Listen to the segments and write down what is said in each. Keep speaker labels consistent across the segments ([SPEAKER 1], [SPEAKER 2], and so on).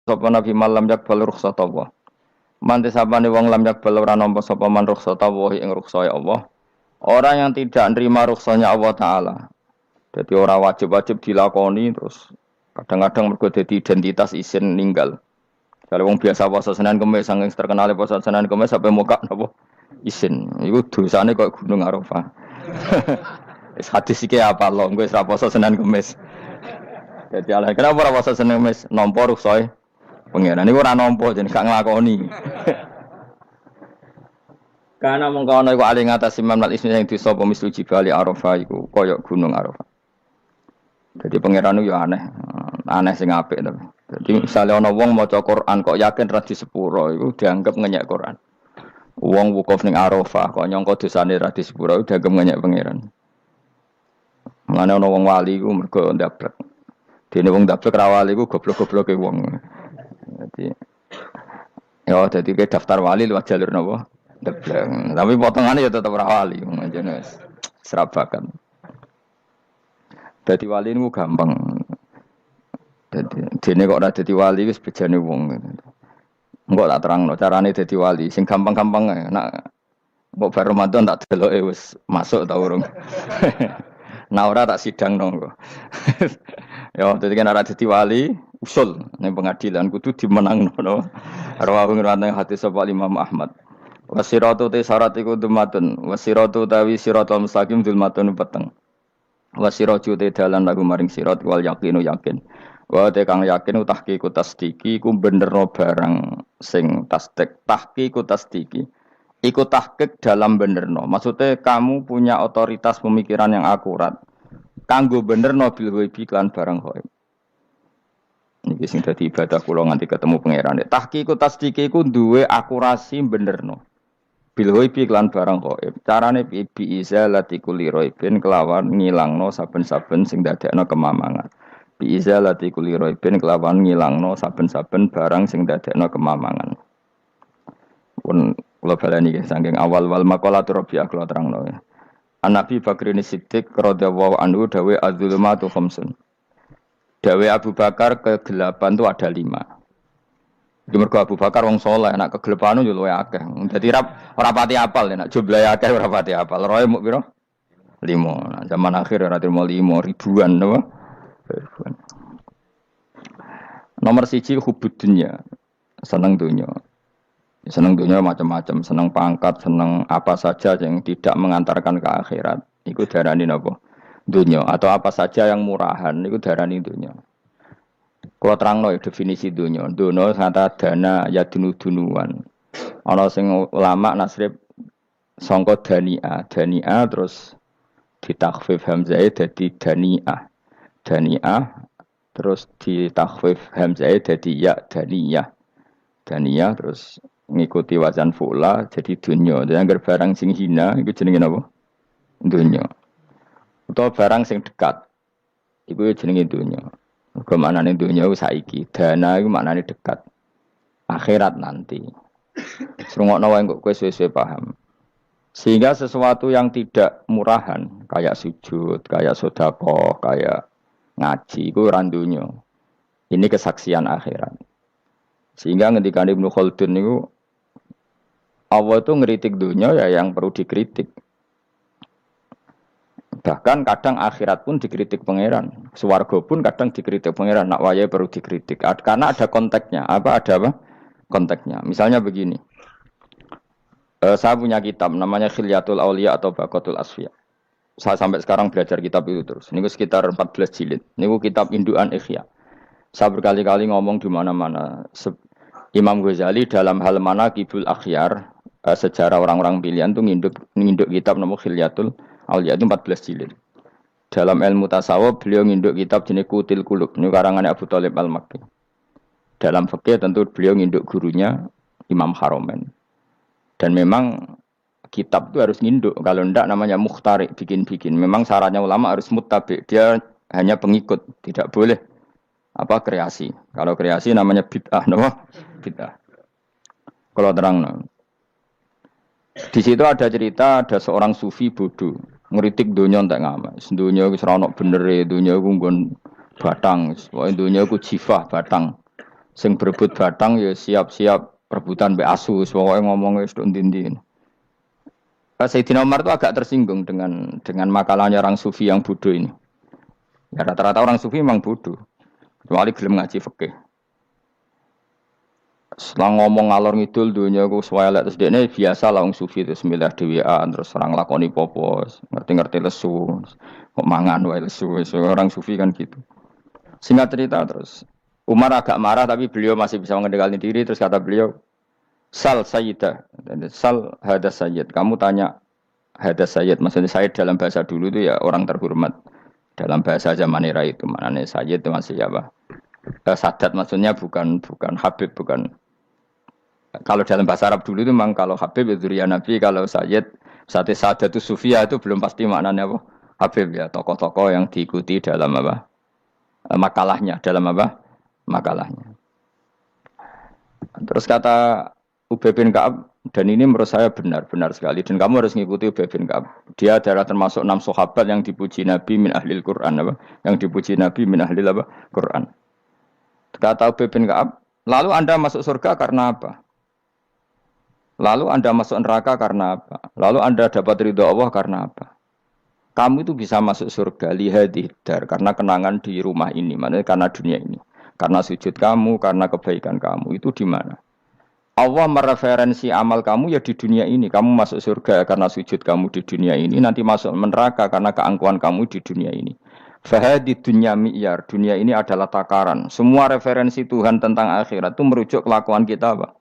[SPEAKER 1] sapa nabi malam yakbal rukhsata Allah. Mantis sapane wong lam yakbal ora nampa sapa man rukhsata Allah ing rukhsah Allah. Orang yang tidak nerima rukhsahnya Allah taala. Jadi orang wajib-wajib dilakoni terus kadang-kadang mergo dadi identitas isin ninggal. Kalau wong biasa puasa Senin Kamis saking terkenal puasa Senin Kamis sampai muka napa isin. Iku dosane kok Gunung Arafah. Wis hadis iki apa lho, wis ra puasa Senin Kamis. Jadi ala kenapa ora puasa Senin Kamis? Nampa rukhsah pengiran niku ora nampa jeneng gak nglakoni. Karena mengkono iku ali ngatasi mamlat ismi sing dosa pemislu jibali Arafah iku kaya Gunung Arafah. Jadi pangeran itu ya aneh, aneh sing apik tapi. Jadi misalnya ana wong maca Quran kok yakin ra di sepuro iku dianggap ngenyek Quran. Wong wukuf ning Arafah kok nyangka dosane ra di sepuro dianggap ngenyek pangeran. Mane ana wong wali iku mergo ndablek. Dene wong ndablek ra wali iku goblok-gobloke wong. Jadi ke daftar wali lewat jalur napa? Ndablek. Tapi potongane ya tetep ra wali, jenenge serabakan. Dadi wali niku gampang. Dadi dene kok ora dadi wali wis bejane wong. Engko tak terangno carane dadi wali sing gampang-gampang ae. Nak mbok bar Ramadan tak deloke wis masuk ta urung. Nah ora tak sidangno kok. Ya dadi kan ora dadi wali usul ning pengadilan kudu dimenangno no. Rawahu ngrawatane hadis sapa Imam Ahmad. Wasiratu te syarat iku dumatun. Wasiratu tawi siratal mustaqim dulmatun peteng. Wasiraju te dalan lagu maring sirat wal yakinu yakin. Wa te kang yakin tahqiqu tasdiki ku benerno barang sing tasdik. Tahqiqu tasdiki iku tahqiq dalam benerno. Maksudnya kamu punya otoritas pemikiran yang akurat. Kanggo benerno bil ghaibi lan barang ghaib. Niki sing dadi ibadah kula nganti ketemu pangeran. Tahqiqu tasdiki iku duwe akurasi benerno. Bil ghaibi lan barang ghaib. Carane bi izalati kulli ghaibin kelawan ngilangno saben-saben sing dadekno kemamangan. Bi izalati kulli ghaibin kelawan ngilangno saben-saben barang sing dadekno kemamangan. Pun kula baleni nggih saking awal-awal maqalatur Rabi'ah kula terangno. An-Nabi Bakrin Siddiq radhiyallahu anhu dawe az-zulumatu khamsun. Dawe Abu Bakar kegelapan itu ada 5. Di mergo Abu Bakar wong saleh, nek kegelapan yo luwih akeh. Dadi ora pati apal nek jumlahe akeh ora pati apal. Roe muk pira? 5. Nah, zaman akhir ora trimo 5 ribuan napa? Ribuan. Nomor 1 hubud dunya. Seneng dunya. Seneng dunya macam-macam, seneng pangkat, seneng apa saja yang tidak mengantarkan ke akhirat. Iku darani napa? Dunya atau apa saja yang murahan iku darani dunya. Kalau terangno definisi dunia, dunia kata dana ya dunuan. Ana sing ulama nasrib sangka dania terus ditakhfif hamzah dadi daniah terus ditakhfif hamzah dadi ya daniyah terus ngikuti wazan fu'la jadi dunya. Dadi anggar barang sing hina iku jenenge napa? Dunya. Utawa barang sing dekat iku jenenge dunya. Kemaknane dunia itu saiki, dana itu maknane dekat. Akhirat nanti. Serungokno wae kok kowe suwe-suwe paham. Sehingga sesuatu yang tidak murahan, kayak sujud, kayak sedekah, kayak ngaji iku ora dunya. Ini kesaksian akhirat. Sehingga ketika Ibnu Khaldun niku Allah itu ngeritik dunia ya yang perlu dikritik. Bahkan kadang akhirat pun dikritik pangeran, swarga pun kadang dikritik pangeran. Nak wayahe perlu dikritik karena ada konteksnya. Ada apa? Konteksnya. Misalnya begini, saya punya kitab namanya Khilyatul Auliya atau Baqatul Asfiya. Saya sampai sekarang belajar kitab itu terus. Ini sekitar 14 jilid. Ini kitab indukan Ihya. Saya berkali-kali ngomong di mana-mana. Imam Ghazali dalam hal mana Kibul Akhyar, sejarah orang-orang pilihan itu nginduk kitab nama Khilyatul Auliya itu 14 jilid. Dalam ilmu tasawuf beliau nginduk kitab jenis Qutil Qulub, ini karangan Abu Thalib Al-Makki. Dalam fikih tentu beliau nginduk gurunya Imam Haromen. Dan memang kitab itu harus nginduk, kalau tidak namanya mukhtarik, bikin-bikin. Memang syaratnya ulama harus muttabi, dia hanya pengikut, tidak boleh kreasi. Kalau kreasi namanya bid'ah, bid'ah. Kalau terang, di situ ada cerita ada seorang sufi bodoh ngeritik dunia entek ngamal. Dunia wis ora ono benere, dunia ku nggon batang, pokoke dunia ku jifah batang. Sing berebut batang ya siap-siap rebutan mbek asus, pokoke ngomong wis tok ndi-ndi. Sayyidina Umar itu agak tersinggung dengan makalahnya orang sufi yang bodoh ini. Ya rata-rata orang sufi memang bodoh. Kecuali gelem ngaji fikih. Setelah ngomong ngalor ngidul dunia ku swelek terus dekne biasa lah wong sufi terus milah dhewean terus orang lakoni popo, ngerti-ngerti lesu. Kok mangan wae lesu. Orang sufi kan gitu. Singkat cerita terus Umar agak marah tapi beliau masih bisa mengendalikan diri terus kata beliau Sal Sayyidah, Sal Hadas Sayyid. Kamu tanya Hadas Sayyid, maksudnya Sayyid dalam bahasa dulu itu ya orang terhormat. Dalam bahasa zaman era itu, maknanya Sayyid itu masih apa? Sadat maksudnya bukan Habib, bukan. Kalau dalam bahasa Arab dulu itu memang kalau Habib itu ya Nabi, kalau Sayyid, Sadat itu Sufia itu belum pasti maknanya apa? Habib ya, tokoh-tokoh yang diikuti dalam apa? Makalahnya, dalam apa? Makalahnya. Terus kata Ubay bin Ka'ab, dan ini menurut saya benar sekali. Dan kamu harus mengikuti Ubay bin Ka'ab. Dia adalah termasuk 6 sahabat yang dipuji Nabi min ahlil Quran. Apa? Yang dipuji Nabi min ahlil apa? Quran. Kata Ubay bin Ka'ab, lalu Anda masuk surga karena apa? Lalu Anda masuk neraka karena apa? Lalu Anda dapat ridho Allah karena apa? Kamu itu bisa masuk surga, lihadidar, karena kenangan di rumah ini. Maksudnya karena dunia ini. Karena sujud kamu, karena kebaikan kamu. Itu di mana? Allah mereferensi amal kamu ya di dunia ini. Kamu masuk surga karena sujud kamu di dunia ini. Nanti masuk neraka karena keangkuhan kamu di dunia ini. Fahadi dunya mi'yar. Dunia ini adalah takaran. Semua referensi Tuhan tentang akhirat itu merujuk kelakuan kita apa?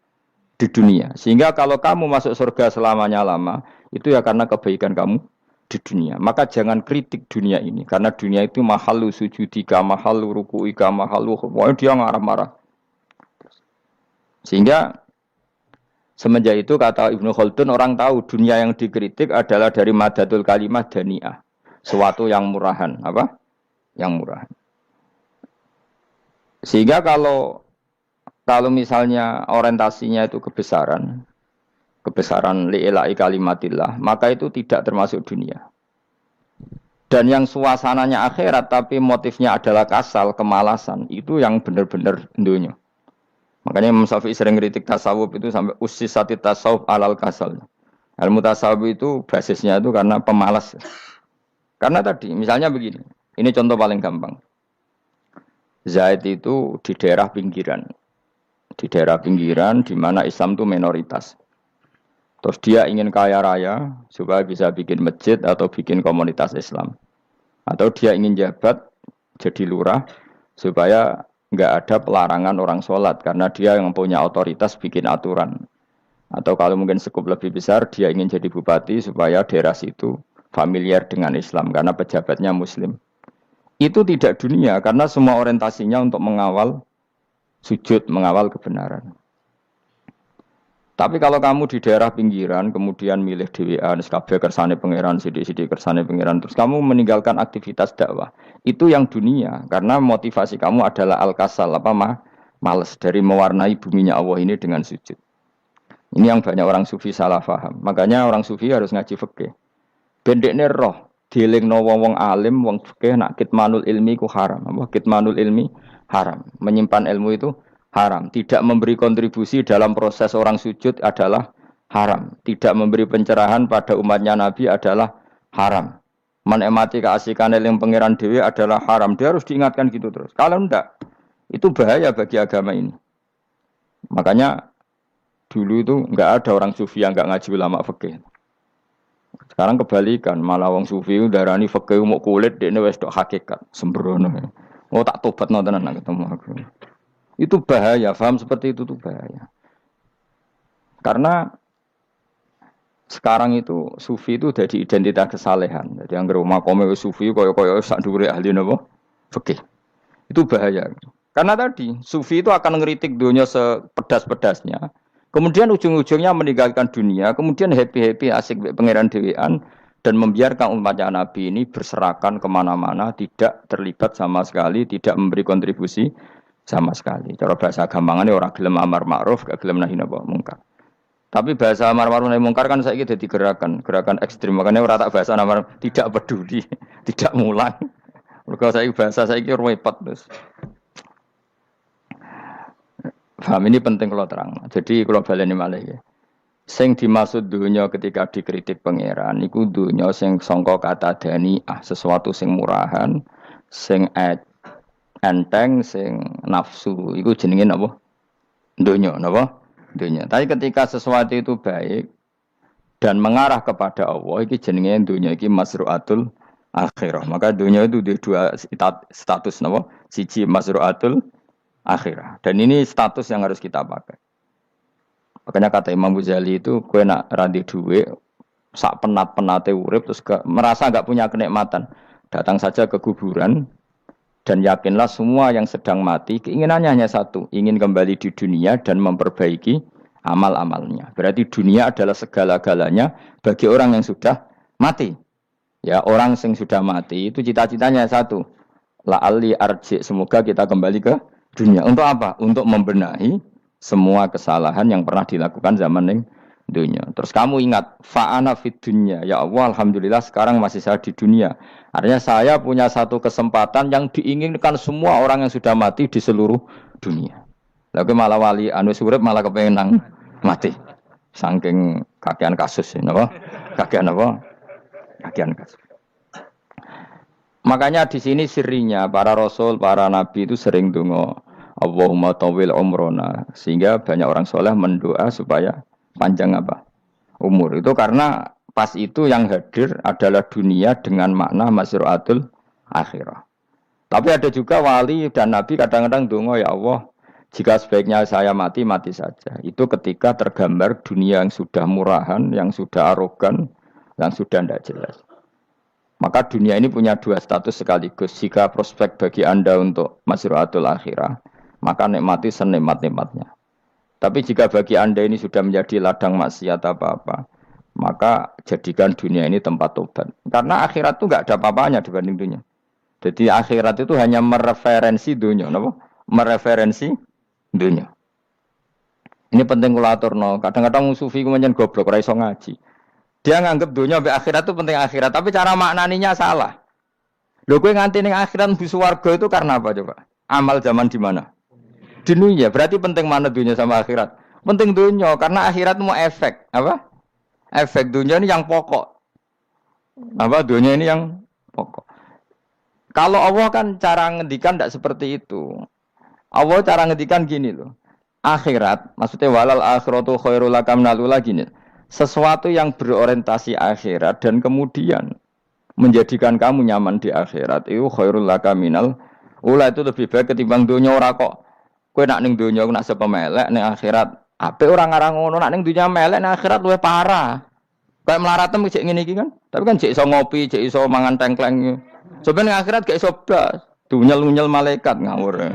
[SPEAKER 1] Di dunia. Sehingga kalau kamu masuk surga selamanya lama, itu ya karena kebaikan kamu di dunia. Maka jangan kritik dunia ini. Karena dunia itu mahalu sujudika, mahalu ruku'ika, mahalu. Pokoknya dia ngarah-marah. Sehingga semenjak itu kata Ibnu Khaldun orang tahu dunia yang dikritik adalah dari madatul kalimah dani'ah. Suatu yang murahan. Apa? Yang murahan. Sehingga kalau misalnya orientasinya itu kebesaran li'ilai kalimatillah, maka itu tidak termasuk dunia. Dan yang suasananya akhirat tapi motifnya adalah kasal, kemalasan, itu yang benar-benar dunia. Makanya Imam Syafi'i sering kritik tasawuf itu sampai usisati tasawuf alal kasal. Ilmu tasawuf itu basisnya itu karena pemalas. Karena tadi, misalnya begini, ini contoh paling gampang. Zaid itu di daerah pinggiran. Di daerah pinggiran di mana Islam itu minoritas. Terus dia ingin kaya raya supaya bisa bikin masjid atau bikin komunitas Islam. Atau dia ingin jabat jadi lurah supaya enggak ada pelarangan orang sholat karena dia yang punya otoritas bikin aturan. Atau kalau mungkin skup lebih besar dia ingin jadi bupati supaya daerah situ familiar dengan Islam karena pejabatnya muslim. Itu tidak dunia karena semua orientasinya untuk mengawal sujud, mengawal kebenaran. Tapi kalau kamu di daerah pinggiran, kemudian milih DWA, kabeh kersane pangeran, sidik-sidik kersane pangeran, terus kamu meninggalkan aktivitas dakwah, itu yang dunia, karena motivasi kamu adalah al-kasal, males dari mewarnai buminya Allah ini dengan sujud. Ini yang banyak orang sufi salah paham. Makanya orang sufi harus ngaji fikih. Bendekne roh, dielingno wong alim, wong fikih nak kitmanul ilmi ku haram. Kitmanul ilmi haram. Menyimpan ilmu itu haram. Tidak memberi kontribusi dalam proses orang sujud adalah haram. Tidak memberi pencerahan pada umatnya Nabi adalah haram. Menikmati keasikan eling pangeran dewi adalah haram. Dia harus diingatkan gitu terus. Kalau enggak, itu bahaya bagi agama ini. Makanya dulu itu enggak ada orang sufi yang enggak ngaji ulama fikih. Sekarang kebalikan, malah wong sufi darani fikih mau kulit dekne wis tok hakikat, sembrono. Oh tak tobatno tenan ketemu aku. Itu bahaya, paham seperti itu tuh bahaya. Karena sekarang itu sufi itu jadi identitas kesalehan. Jadi yang rumah kome sufi koyo-koyo sak dhuwure ahli napa? Fikih. Itu bahaya. Karena tadi sufi itu akan ngeritik dunia sepedas-pedasnya. Kemudian ujung-ujungnya meninggalkan dunia, kemudian happy-happy asik pangeran dewean dan membiarkan umatnya Nabi ini berserakan kemana-mana, tidak terlibat sama sekali, tidak memberi kontribusi sama sekali. Cara bahasa gampangannya orang gelem amar ma'ruf, gak gelem nahi mungkar. Tapi bahasa amar ma'ruf nahi mungkar kan saiki dadi gerakan ekstrem. Makanya ora tak bahasa amar tidak peduli, tidak mulang. Mergo saiki bahasa saiki repot terus. Paham ini penting kalau terang. Jadi kalau baleni malih ya. Sing dimaksud dunya ketika dikritik pangeran iku dunya sing sangka kata daniah, sesuatu sing murahan, sing enteng, sing nafsu. Iku jenenge napa? Dunya, napa? Dunya. Tapi ketika sesuatu itu baik dan mengarah kepada Allah, iki jenenge dunya iki masruatul akhirah. Maka dunya itu di dua status napa? Siji masruatul akhirah. Dan ini status yang harus kita pakai. Makanya kata Imam Ghazali itu, kue nak randi duit, sak penat-penate urip, terus merasa nggak punya kenikmatan. Datang saja ke kuburan, dan yakinlah semua yang sedang mati, keinginannya hanya satu, ingin kembali di dunia dan memperbaiki amal-amalnya. Berarti dunia adalah segala-galanya bagi orang yang sudah mati. Ya, orang yang sudah mati itu cita-citanya satu. La'alli arji, semoga kita kembali ke dunia. Untuk apa? Untuk membenahi semua kesalahan yang pernah dilakukan zaman yang dunia. Terus kamu ingat, fa'ana fid dunya. Ya Allah, alhamdulillah sekarang masih saya di dunia. Artinya saya punya satu kesempatan yang diinginkan semua orang yang sudah mati di seluruh dunia. Lalu malah wali anu surip malah kepengen nang mati. Saking kakean kasus ya, napa? Kakean apa? Kakean kasus. Makanya di sini sirinya para rasul, para nabi itu sering donga Allahumma tawil umrona, sehingga banyak orang soleh mendoa supaya panjang apa? Umur. Itu karena pas itu yang hadir adalah dunia dengan makna masruatul akhirah. Tapi ada juga wali dan nabi kadang-kadang donga ya Allah, jika sebaiknya saya mati, mati saja. Itu ketika tergambar dunia yang sudah murahan, yang sudah arogan, yang sudah tidak jelas. Maka dunia ini punya dua status sekaligus. Jika prospek bagi Anda untuk masruatul akhirah, maka nikmati senikmat-nikmatnya. Tapi jika bagi Anda ini sudah menjadi ladang maksiat apa-apa, maka jadikan dunia ini tempat tobat. Karena akhirat itu nggak ada apa-apanya dibanding dunia. Jadi akhirat itu hanya mereferensi dunia, apa? Mereferensi dunia. Ini penting kula aturno. Kadang-kadang sufi kemudian goblok ora iso ngaji. Dia nganggep dunia sampai akhirat itu penting akhirat, tapi cara maknaninya salah. Lho kowe nganti ning akhirat mlebu swarga itu karena apa coba? Amal zaman di mana? Di dunia. Berarti penting mana dunia sama akhirat? Penting dunia karena akhirat mau efek, apa? Efek dunia ini yang pokok. Apa dunia ini yang pokok. Kalau Allah kan cara ngendikan tidak seperti itu. Allah cara ngendikan gini loh. Akhirat, maksudnya walal akhiratu khairul laka minal ula gini. Sesuatu yang berorientasi akhirat dan kemudian menjadikan kamu nyaman di akhirat itu khairul laka minal ula, itu lebih baik ketimbang dunia. Ora kok kowe nak ning dunia nak sepemelek ning akhirat apik ora ngarang ngono, nak ning dunia melek ning akhirat luwih parah. Kayak mlaratem cek ngene iki kan. Tapi kan cek iso ngopi, cek iso mangan tengkleng. Coba ning akhirat gak iso blas. Dunyel-nyel malaikat ngawur.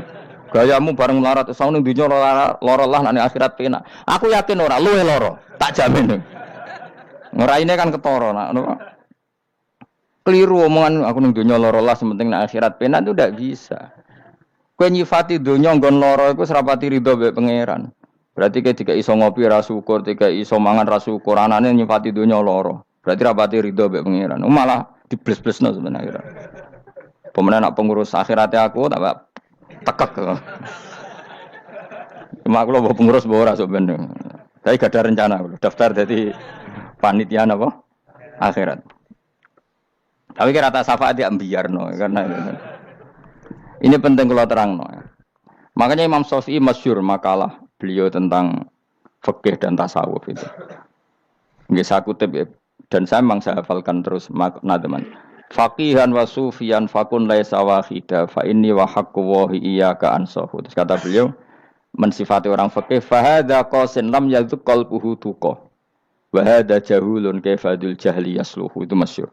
[SPEAKER 1] Gayamu bareng melarat iso ning dunya lara lah nek akhirat penak. Aku yakin ora luwih lara, tak jamin. Ngeraine kan ketara nak. Keliru omongan aku ning dunya lara lah sementing nek akhirat penak itu ndak bisa. Kowe nyifati dunya nggon lara iku serapati ridho mbek pangeran. Berarti kayak tiga iso ngopi ra syukur, tiga iso mangan ra syukur, anane nyifati dunya lara. Berarti rapati ridho mbek pangeran. Malah dibles-blesno sebenarnya. Pemenang nak pengurus akhiratnya aku tak tekek. Cuma aku loh pengurus ora sebenarnya. Tapi gak ada rencana daftar jadi panitia apa? Akhirat. Tapi kira tak syafaat ya biarno karena ini penting kalau terangno. Makanya Imam Syafi'i masyhur makalah beliau tentang fikih dan tasawuf itu. Nggih saya kutip ya, dan saya memang saya hafalkan terus makna teman. Faqihan wa sufiyan fakun laisa wahida fa inni wa haqqu wa iyyaka ansahu. Terus kata beliau mensifati orang fikih fa hadza qasin lam yadhuk qalbuhu tuqa. Wa hadza jahulun kaifadul jahli yasluhu. Itu masyhur.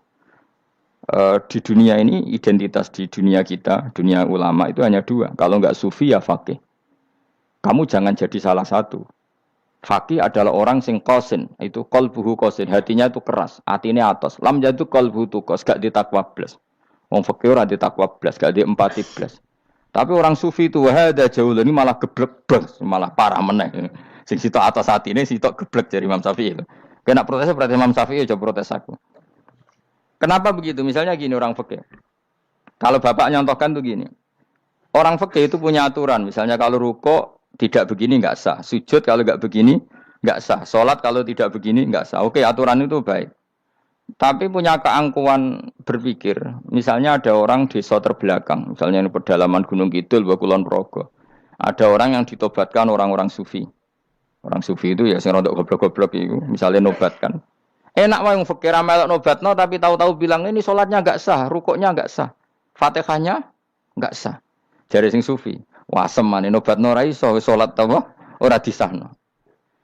[SPEAKER 1] Di dunia ini identitas di dunia kita, dunia ulama itu hanya dua. Kalau enggak sufi ya faqih. Kamu jangan jadi salah satu. Faqih adalah orang sing qasin, itu qalbuhu qasin, hatinya itu keras, atine atos. Lam jadu qalbuhu tuqas, gak ditakwa blas. Wong faqih ora ditakwa blas, gak di empati blas. Tapi orang sufi itu wahada jauh ini malah geblek blas, malah parah meneh. Sing sitok atas atine sitok geblek dari Imam Syafi'i itu. Kena protesnya berarti Imam Syafi'i aja protes aku. Kenapa begitu? Misalnya gini orang faqih. Kalau bapak nyontohkan tuh gini. Orang faqih itu punya aturan, misalnya kalau ruko tidak begini nggak sah. Sujud kalau nggak begini nggak sah. Sholat kalau tidak begini nggak sah. Oke, aturan itu baik. Tapi punya keangkuhan berpikir. Misalnya ada orang desa terbelakang, misalnya di pedalaman Gunung Kidul, Kulon Progo. Ada orang yang ditobatkan orang-orang sufi. Orang sufi itu ya sing rodok goblok-goblok itu, misalnya nobatkan. Enak wae wong fakir melok nobatno tapi tahu-tahu bilang ini sholatnya enggak sah, rukuknya enggak sah, Fatihahnya enggak sah. Jare sing sufi, wasem maneh nobatno ora iso salat apa ora disahno.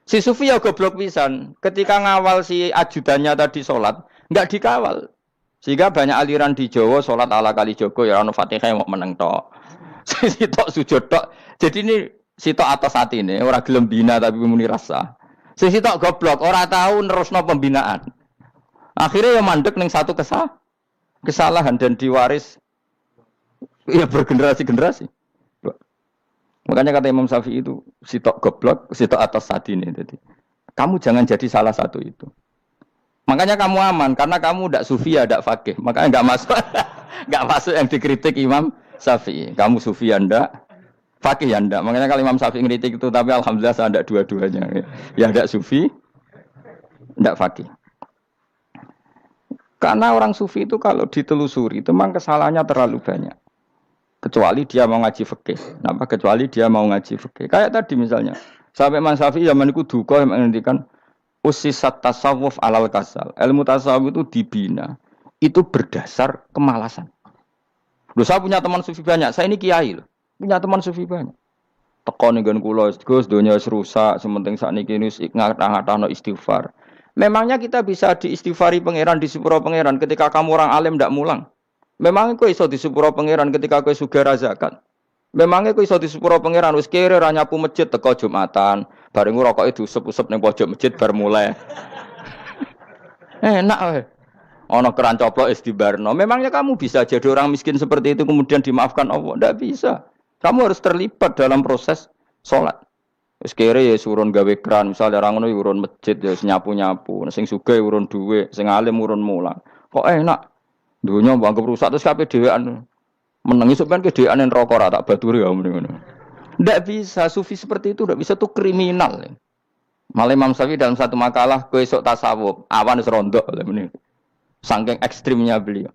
[SPEAKER 1] Si sufi ya goblok pisan, ketika ngawal si ajudannya tadi sholat, enggak dikawal. Sehingga banyak aliran di Jawa sholat ala kali Jogo ya ono Fatihah mau meneng tok. Sitok sujud tok. Jadi ini sitok atas hati ini orang gelem bina tapi muni rasa. Sitok goblok ora tahu nerusno pembinaan. Akhirnya ya mandek ning satu kesalahan dan diwaris ya bergenerasi-generasi. Makanya kata Imam Syafi'i itu sitok goblok, sitok atas hati ini. Jadi kamu jangan jadi salah satu itu. Makanya kamu aman karena kamu ndak sufi ya ndak fakih. Makanya enggak masuk enggak masuk yang dikritik Imam Syafi'i. Kamu sufi ya ndak, fakih ya ndak. Makanya kalau Imam Syafi'i ngeritik itu tapi alhamdulillah saya ndak dua-duanya. Ya ndak sufi, ndak fakih. Karena orang sufi itu kalau ditelusuri itu memang kesalahannya terlalu banyak. Kecuali dia mau ngaji fikih. Kenapa? Kecuali dia mau ngaji fikih. Kayak tadi misalnya, sampai Imam Syafi'i zaman itu duka yang menghentikan usisat tasawuf alal kasal. Ilmu tasawuf itu dibina. Itu berdasar kemalasan. Loh, saya punya teman sufi banyak. Saya ini kiai loh. Punya teman sufi banyak. Teko ning nggon kula, Gus, donya wis rusak, sementing sakniki wis ngatah-ngatahno istighfar. Memangnya kita bisa diistighfari pangeran di sepuro pangeran ketika kamu orang alim ndak mulang? Memangnya kowe iso di sepuro pangeran ketika kowe sugih zakat? Memangnya kowe iso di sepuro pangeran wis kere ra nyapu masjid teko Jumatan, bareng rokoke diusep-usep ning pojok masjid bar mulai. Enak wae. Ana keran coplok wis dibarno. Memangnya kamu bisa jadi orang miskin seperti itu kemudian dimaafkan Allah? Ndak bisa. Kamu harus terlibat dalam proses sholat. Wis kere ya urun gawe keran, misale ra ngono ya urun masjid ya nyapu-nyapu, sing sugih urun dhuwit, sing alim urun mulang. Kok enak? Dunia mbok anggap rusak terus kabeh dhewean. Menengi sampean ke dhewean neraka ra tak baturi ya ngono. Ndak bisa, sufi seperti itu ndak bisa, tuh kriminal. Malah Imam Syafi'i dalam satu makalah kowe esuk tasawuf, awan wis rondok lha meneh. Saking ekstrimnya beliau.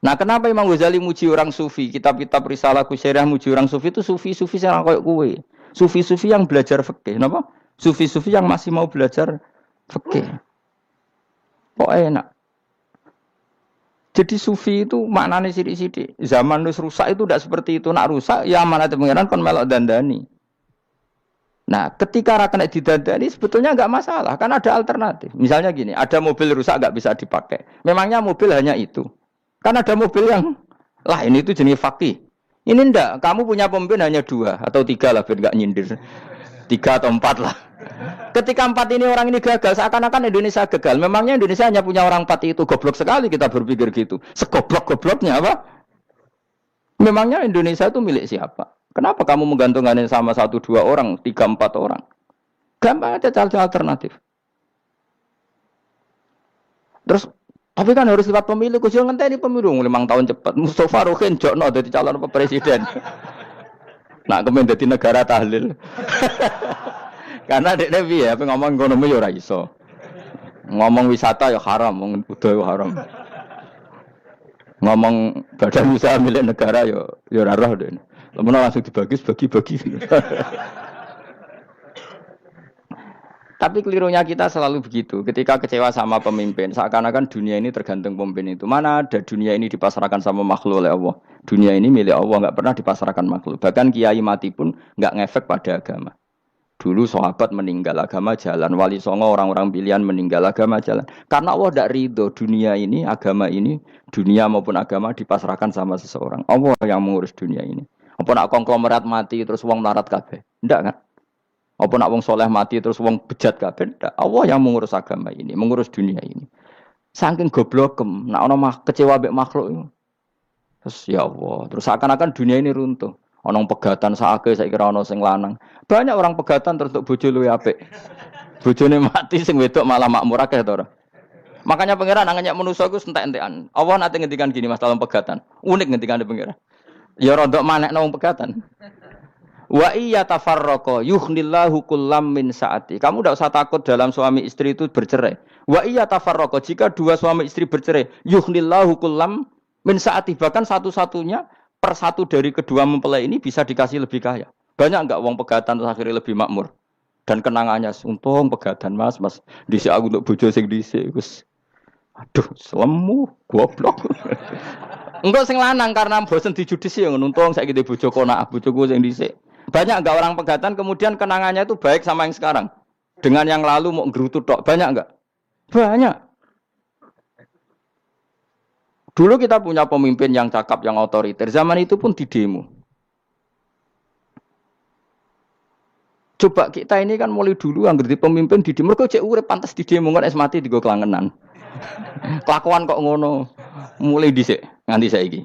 [SPEAKER 1] Nah, kenapa Imam Ghazali muji orang sufi? Kitab-kitab Risalah Kusyariah muji orang sufi itu sufi-sufi yang koyo kowe. Sufi-sufi yang belajar fikih, napa? Sufi-sufi yang masih mau belajar fikih. Kok enak? Jadi sufi itu maknanya sidik-sidik. Zaman wis rusak itu tidak seperti itu. Nak rusak ya amanat pengiran kon melok dandani. Nah, ketika ra kena didandani sebetulnya enggak masalah, kan ada alternatif. Misalnya gini, ada mobil rusak enggak bisa dipakai. Memangnya mobil hanya itu. Kan ada mobil yang lain itu jenis fakih. Ini enggak, kamu punya pemimpin hanya 2 atau 3 lah biar enggak nyindir. 3 atau 4 lah. Ketika 4 ini orang ini gagal, seakan-akan Indonesia gagal. Memangnya Indonesia hanya punya orang 4 itu. Goblok sekali kita berpikir gitu. Segoblok-gobloknya apa? Memangnya Indonesia itu milik siapa? Kenapa kamu menggantungkannya sama 1-2 orang, 3-4 orang? Gampang aja cari alternatif. Terus, tapi kan harus lewat pemilu. Kau jangan ngenteni pemilu 5 tahun cepat. Mustafa Rokin jokno jadi calon presiden. Nak kemen dadi negara tahlil. Karena dekne piye apa ngomong ekonomi ya ora iso. Ngomong wisata ya haram, ngomong budaya ya haram. Ngomong badan usaha milik negara ya ora roh dekne. Lamun langsung dibagi-bagi. Tapi kelirunya kita selalu begitu. Ketika kecewa sama pemimpin, seakan-akan dunia ini tergantung pemimpin itu. Mana ada dunia ini dipasrahkan sama makhluk oleh Allah. Dunia ini milik Allah, nggak pernah dipasrahkan makhluk. Bahkan kiai mati pun nggak ngefek pada agama. Dulu sahabat meninggal agama jalan, wali songo orang-orang pilihan meninggal agama jalan. Karena Allah tidak ridho dunia ini, agama ini, dunia maupun agama dipasrahkan sama seseorang. Allah yang mengurus dunia ini. Apa nak konglomerat mati terus wong melarat kabeh? Enggak kan? Apa nak wong soleh mati terus wong bejat kabeh? Enggak. Allah yang mengurus agama ini, mengurus dunia ini. Saking goblokem, nak ono kecewa mbek makhluk itu. Terus ya Allah, terus seakan-akan dunia ini runtuh. Ono pegatan saake saiki ora ono sing lanang. Banyak orang pegatan terus untuk bojo luwe apik. Bojone mati sing wedok malah makmur akeh to ora. Makanya pangeran anggap manusa iku entek-entekan. Allah nate ngendikan gini masalah pegatan. Unik ngendikan pangeran. Ya rodok manekno wong pegatan. Wa iya tafarraqa yughnillahu kullam min saati. Kamu tidak usah takut dalam suami istri itu bercerai. Wa iya tafarraqa jika dua suami istri bercerai, yughnillahu kullam min saati, bahkan satu-satunya per satu dari kedua mempelai ini bisa dikasih lebih kaya. Banyak enggak wong pegatan terus akhirnya lebih makmur? Dan kenangannya untung pegatan Mas dhisik aku untuk bojo sing dhisik wis aduh selemu goblok. Enggak sing lanang karena bosen dijudisi yang untung saiki ndek bojo konak bojoku sing dhisik. Banyak enggak orang pegatan kemudian kenangannya itu baik sama yang sekarang. Dengan yang lalu mau ngerutu tok, banyak enggak? Banyak. Dulu kita punya pemimpin yang cakap, yang otoriter. Zaman itu pun di demo. Coba kita ini kan mulai dulu anggar di pemimpin di demo. Mereka cek urip pantas di demo kan es mati digo kelangenan. Kelakuan kok ngono. Mulai dhisik nganti saiki.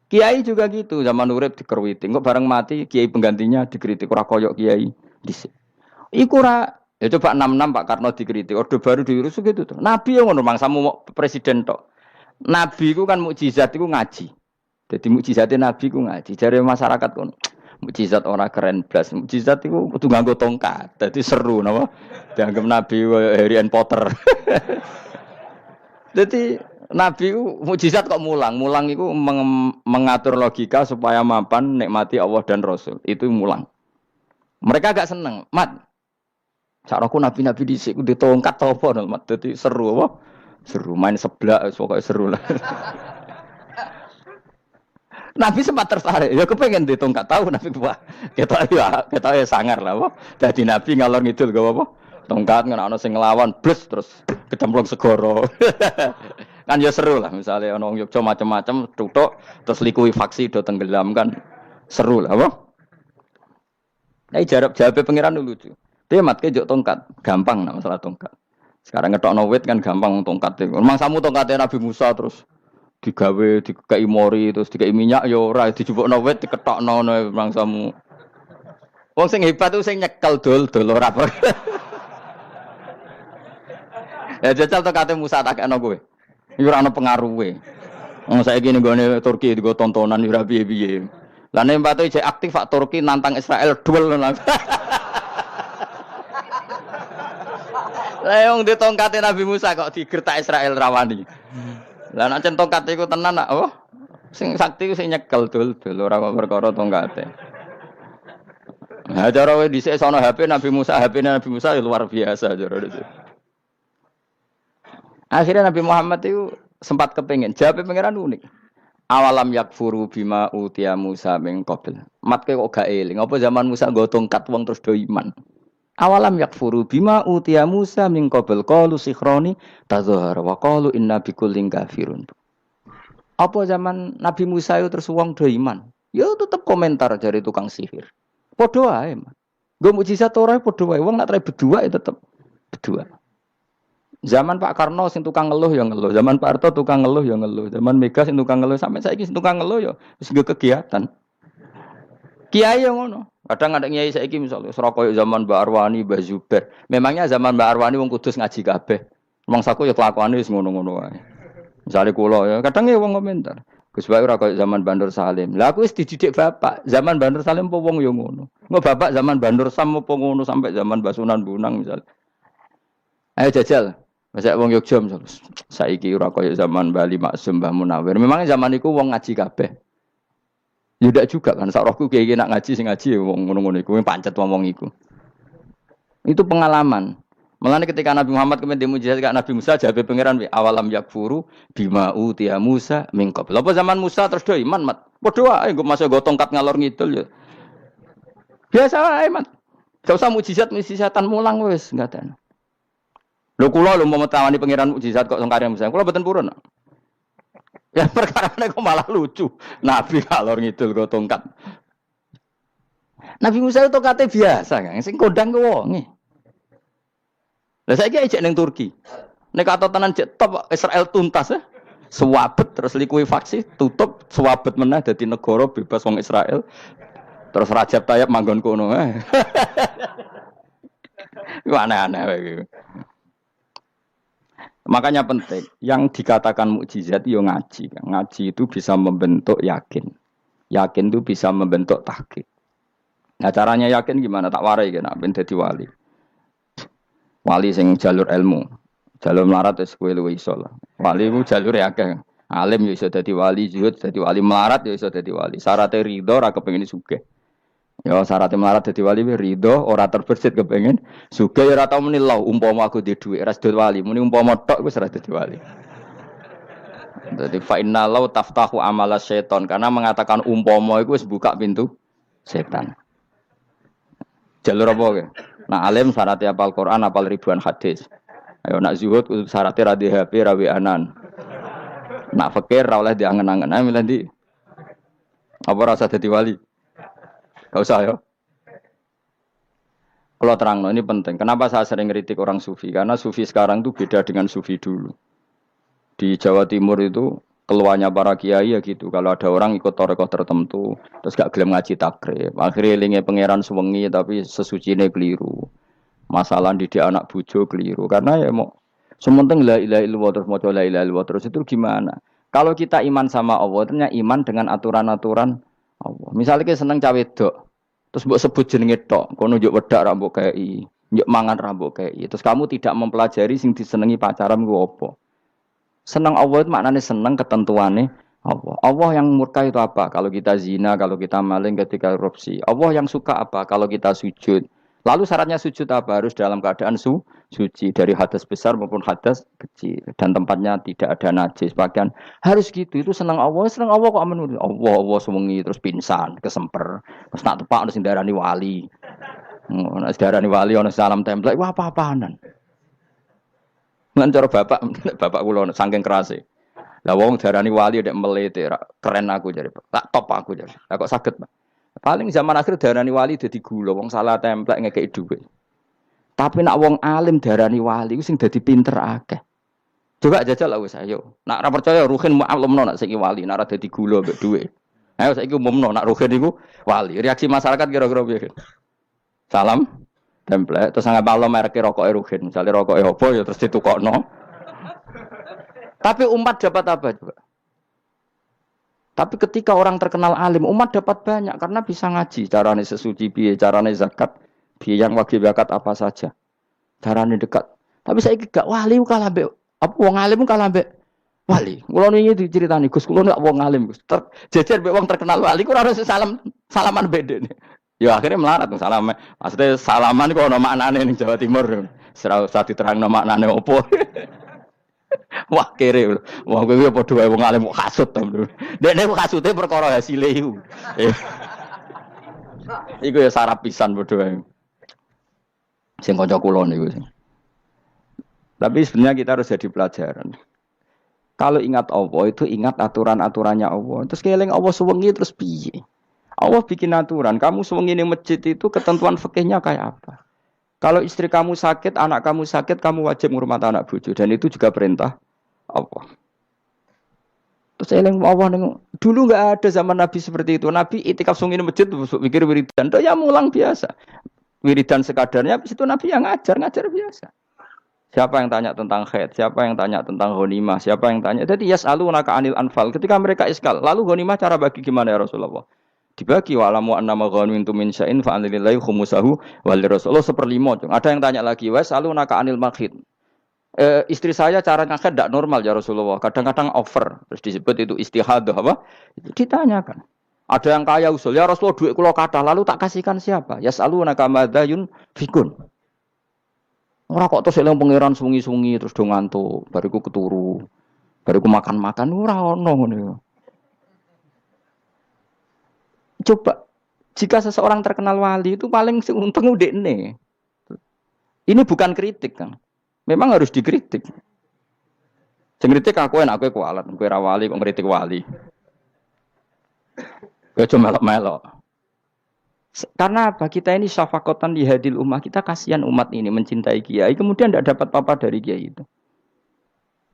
[SPEAKER 1] Kiai juga gitu, zaman urip dikerwiti. Kok bareng mati kiai penggantinya dikritik ora koyok kiai dhisik. Iku ora ya coba 66 Pak Karno dikritik. Orde baru diurus gitu tuh. Nabi yang ngono mangsamu presiden tok. Nabi ku kan mukjizat iku ngaji. Jadi mukjizatnya Nabi ku ngaji. Jare masyarakat kono. Mukjizat orang keren blas. Mukjizat itu kudu nganggo tongkat. Dadi seru napa? Dianggap Nabi Harry Potter. Jadi Nabi itu mukjizat kok mulang. Mulang itu mengatur logika supaya mapan nikmati Allah dan Rasul. Itu mulang. Mereka agak seneng. Mat. Sakroku nabi-nabi dhisik ku ditongkat apa mat. Dadi seru apa? Seru main seblak pokoke seru lah. Nabi sempat tertarik, ya kepengen ditongkat tahu Nabi wah, kita ya sangar lah, wah. Jadi Nabi ngalor ngidul gak apa, tongkat nggak sing ngelawan, blus terus kecemplung segoro, kan ya seru lah. Misalnya ono Yogyo macam-macam, tutuk terus likuifaksi do tenggelam kan seru lah, wah. Nah jawab pengiran dulu tuh, dia matke jok tongkat, gampang lah masalah tongkat. Sekarang ngetokno wit kan gampang tongkat, memang samu tongkatnya Nabi Musa terus. Digawe dikai mori terus dikai minyak ya ora dijupukno wit diketokno mangsamu. Wong sing hebat ku sing nyekel dol ora apa. Ya jajal to kate Musa takekno kowe. Iku ora ana pengaruhe. Wong saiki ning gone Turki digo tontonan ora piye-piye. Lah nek mbate jek aktif Pak Turki nantang Israel duel. Lah wong di tongkate Nabi Musa kok digertak Israel rawani. Lah nek tongkat iku tenan nak apa? Sing sakti ku sing nyekel dul ora kok perkara tongkate. Nah, cara wae dhisik sono HP Nabi Musa ya luar biasa cara itu. Akhirnya Nabi Muhammad itu sempat kepengin jawab pangeran unik. Awalam yakfuru bima utiya Musa min qabl. Matke kok gak eling apa zaman Musa nggo tongkat wong terus do iman. Awalam yakfuru bima utiya Musa min qabl qalu sikhroni tazahara wa qalu inna bikullin kafirun. Apa zaman Nabi Musa itu terus wong do iman? Ya tetep komentar dari tukang sihir. Padha wae, Mas. Nggo mukjizat ora padha wae. Wong nak trai berdua ya tetep berdua. Zaman Pak Karno sing tukang ngeluh ya ngeluh, zaman Pak Harto tukang ngeluh ya ngeluh, zaman Mega sing tukang ngeluh sampai saiki sing tukang ngeluh ya wis kegiatan. Kiai yang ngono. Kadang ada kiai saiki misalnya Surabaya zaman Mbak Arwani, Mbak Zubair. Memangnya zaman Mbak Arwani wong Kudus ngaji kabeh. Mangsaku ya kelakuane wis ngono-ngono wae. Misale kula ya, kadang ya wong komentar. Gus Bae ora koyo zaman Bandur Salim. Lah aku wis dididik bapak, zaman Bandur Salim apa wong ya ngono. Engko bapak zaman Bandur Sam apa ngono sampai zaman Basunan Bunang misal. Ayo jajal. Masa wong Yogya misal. Saiki ora koyo zaman Bali Maksum Mbah Munawir. Memangnya zaman iku wong ngaji kabeh. Ya ndak juga kan sak rohku kiai nak ngaji sing ngaji wong ngono-ngono iku pancet wong iku. Itu pengalaman. Mulane ketika Nabi Muhammad kemudian mujizat Nabi Musa jabe pangeran awalam yakfuru bima utiya Musa min qabl. Apa zaman Musa terus do iman mat. Padha wae engko masuk go tongkat ngalor ngidul ya. Biasa wae mat. Gak usah mujizat-mujizatan mulang wis ngaten. Lho kula lho mau tawani pangeran mujizat kok sangkare Musa. Kula mboten purun. Ya perkara kok malah lucu. Nabi kalor ngidul go tongkat. Nabi Musa itu tongkate biasa kan, sing kondang ku wonge. Lah saiki ejek ning Turki. Nek atotanan jek top Israel tuntas ya. Suwabet terus likuifaksi, tutup suwabet meneh dadi negara bebas wong Israel. Terus Rajab Tayyip manggon kono. Iku aneh-aneh wae. Makanya penting, yang dikatakan mukjizat yo ngaji. Ngaji itu bisa membentuk yakin. Yakin itu bisa membentuk tahqiq. Nah caranya yakin gimana? Tak warai kan, ben dadi wali. Wali sing jalur ilmu, jalur melarat wis kowe luwih iso lah. Wali ku jalur akeh. Alim ya iso dadi wali, zuhud dadi wali, melarat ya iso dadi wali. Syaratnya ridho ora kepengin sugih. Ya syaratnya melarat dadi wali ridho ora terbersit kepengin sugih ya ora tau muni lho umpama aku di dhuwit ora dadi wali, muni umpama tok wis ora dadi wali. Jadi fa inna law taftahu amala syaiton karena mengatakan umpama itu wis buka pintu setan. Jalur apa ke? Nah alim syaratnya apal Quran, apal ribuan hadis. Ayo nak zuhud syaratnya radhi HP, rawi anan. Nak fakir ra oleh diangen-angen. Ayo milih ndi? Apa rasa dadi wali? Gak usah ya. Kalau terang, ini penting. Kenapa saya sering kritik orang sufi? Karena sufi sekarang itu beda dengan sufi dulu. Di Jawa Timur itu keluarnya para kiai ya gitu. Kalau ada orang ikut torekoh tertentu, terus gak gelem ngaji takrib. Akhirnya linge pangeran suwengi tapi sesucine keliru. Masalah didik anak bojo keliru. Karena ya mau sementing la ilaha illallah terus maca la ilaha illallah terus itu gimana? Kalau kita iman sama Allah, ternyata iman dengan aturan-aturan Allah. Misalnya kita seneng cawe wedok, terus mbok sebut jenenge tok, kono njuk wedak ra mbok kei, njuk mangan ra mbok kei. Terus kamu tidak mempelajari sing disenengi pacaran ku apa? Senang Allah itu maknanya senang ketentuannya Allah. Allah yang murka itu apa? Kalau kita zina, kalau kita maling, ketika korupsi. Allah yang suka apa? Kalau kita sujud. Lalu syaratnya sujud apa? Harus dalam keadaan suci dari hadas besar maupun hadas kecil dan tempatnya tidak ada najis. Bahkan harus gitu. Itu senang Allah kok menurut Allah. Allah sewengi terus pingsan, kesemper, terus nak tepak harus darani wali. Harus darani wali, harus salam template. Wah apa-apaanan. Lan cara bapak kula saking kerase. Lah wong darani wali ndek melete keren aku jare. Tak top aku jare. Lah kok saged, Pak? Paling zaman akhir darani wali dadi gula, wong salah templek ngekeki dhuwit. Tapi nak wong alim darani wali ku sing dadi pinter akeh. Coba jajal lah wis ayo. Nak ora percaya Ruhin maklumno nak saiki wali, nak ora dadi gula mbek dhuwit. Ayo saiki umumno nak Ruhin iku wali. Reaksi masyarakat kira-kira piye? Salam template terus nggak malu merek rokok Ruhin, misalnya rokok apa ya terus ditukokno. Tapi umat dapat apa juga? Tapi ketika orang terkenal alim, umat dapat banyak karena bisa ngaji. Carane sesuci piye, carane zakat, piye yang wajib zakat apa saja. Carane dekat. Tapi saya gak wali kalah mbek apa wong alim kalah mbek wali. Kula niki diceritani Gus, kula nek wong alim Gus. Jejer mbek wong terkenal wali kula harus salaman beda nih. Ya akhirnya melarat salam. Maksudnya salaman kok ono maknane ning Jawa Timur. Ora usah diterangno maknane opo. Wah kere. Wah kowe padha wae wong alim kok kasut to. Dekne kok kasute perkara hasile iku. Iku ya sarap pisan padha wae. Sing kanca kula niku. Tapi sebenarnya kita harus jadi pelajaran. Kalau ingat Allah itu ingat aturan-aturannya Allah. Terus keling Allah suwengi terus piye? Allah bikin aturan, kamu sewengi ning masjid itu ketentuan fikihnya kayak apa? Kalau istri kamu sakit, anak kamu sakit, kamu wajib ngurmat anak bojo dan itu juga perintah Allah. Terus eling Allah ning dulu enggak ada zaman Nabi seperti itu. Nabi itikaf sungi ning masjid pikir wiridan, ya mulang biasa. Wiridan sekadarnya habis itu Nabi yang ngajar biasa. Siapa yang tanya tentang haid, siapa yang tanya tentang ghanimah, siapa yang tanya. Jadi yas'alunaka 'anil anfal. Ketika mereka iskal, lalu ghanimah cara bagi gimana ya Rasulullah? Dibagi wa'lamu annama ghanimtum min syai'in fa anlillahi khumusahu wal rasul 1/5. Ada yang tanya lagi, "Wasalunaka 'anil makhid." Istri saya cara ngakad tidak normal ya Rasulullah. Kadang-kadang over. Terus disebut itu istihadah apa? Itu ditanyakan. Ada yang kaya usul, ya Rasulullah duit kula kathah lalu tak kasihkan siapa? Yasalunaka madzayun fikun. Ora kok terus eling pangeran sungi-sungi terus do ngantuk, bariku keturu. Bariku makan-makan ora ono ngono. Coba jika seseorang terkenal wali itu paling untung udekne. Ini bukan kritik kan. Memang harus dikritik. Sing kritik aku enak kowe kualat, kowe ra wali kok ngritik wali. Kowe cuma melok-melok. Karena apa? Kita ini syafaqatan li hadil ummah, kita kasihan umat ini mencintai kiai, kemudian tidak dapat apa-apa dari kiai itu.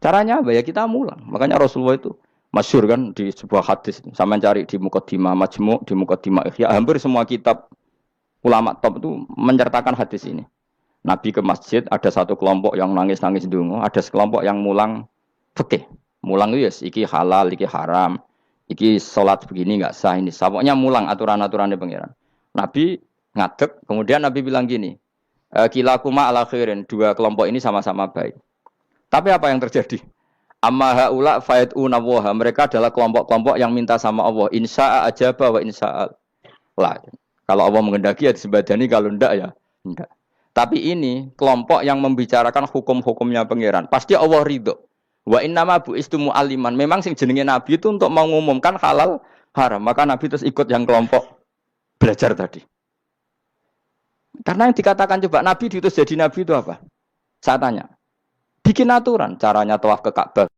[SPEAKER 1] Caranya apa ya kita mulang. Makanya Rasulullah itu masyhur kan di sebuah hadis, sama cari di Muqaddimah Majmu', di Muqaddimah Ihya, hampir semua kitab ulama top itu menyertakan hadis ini. Nabi ke masjid, ada satu kelompok yang nangis-nangis ndonga, ada sekelompok yang mulang fikih. Mulang itu yes, iki halal, iki haram, iki salat begini enggak sah ini. Pokoknya mulang aturan-aturannya pangeran. Nabi ngadeg. Kemudian Nabi bilang gini, kilakuma ala khairin, dua kelompok ini sama-sama baik. Tapi apa yang terjadi? Amma haula fayatuna waha, mereka adalah kelompok-kelompok yang minta sama Allah, insya'a ajaba wa insya'al. Lah, kalau Allah mengendaki ya disebadani, kalau ndak ya ndak. Tapi ini kelompok yang membicarakan hukum-hukumnya pangeran. Pasti Allah ridho. Wa innama bu'istu mu'alliman. Memang sing jenenge Nabi itu untuk mengumumkan halal haram. Maka Nabi terus ikut yang kelompok belajar tadi. Karena yang dikatakan coba Nabi diutus jadi Nabi itu apa? Saya tanya. Bikin aturan. Caranya tawaf ke Ka'bah